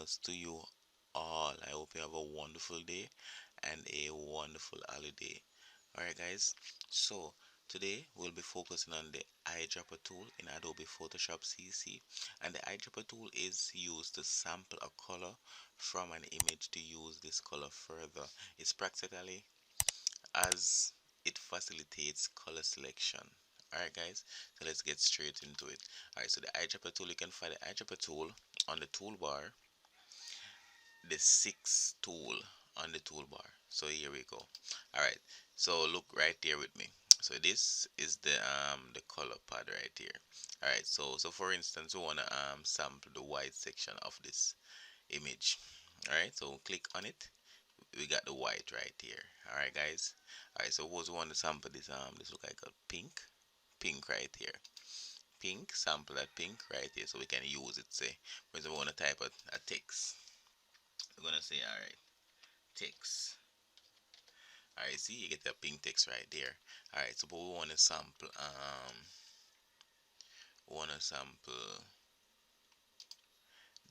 Christmas to you all. I hope you have a wonderful day and a wonderful holiday. Alright, guys, so today we'll be focusing on the eyedropper tool in Adobe Photoshop CC. And the eyedropper tool is used to sample a color from an image to use this color further. It's practically as it facilitates color selection. Alright, guys, so let's get straight into it. Alright, so the eyedropper tool, you can find the eyedropper tool on the toolbar, the sixth tool on the toolbar. So here we go. Alright, so look right there with me. So this is the color pad right here. Alright, so for instance, we wanna sample the white section of this image. Alright, so click on it. We got the white right here. Alright, guys. Alright, so suppose we want to sample this look like a pink right here. Pink, sample that pink right here, so we can use it. Say, for example, we want to type a text. We're gonna say, alright, text. Alright, see, you get the pink text right there. Alright, so we want to sample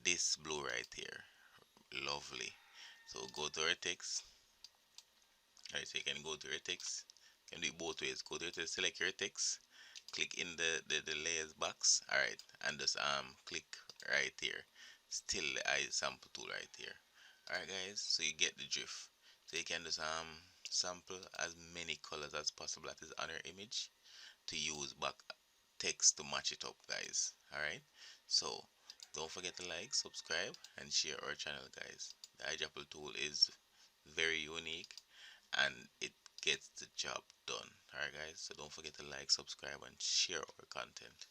this blue right here. Lovely. So go to our text. Alright, so you can go to your text. You can do it both ways. Go to your text, select your text, click in the layers box. Alright, and just click right here. Still the eye sample tool right here. Alright, guys, so you get the drift. So you can just sample as many colors as possible that is on your image to use back text to match it up, guys. Alright, so don't forget to like, subscribe, and share our channel, guys. The eyedropper tool is very unique and it gets the job done. Alright, guys, so don't forget to like, subscribe, and share our content.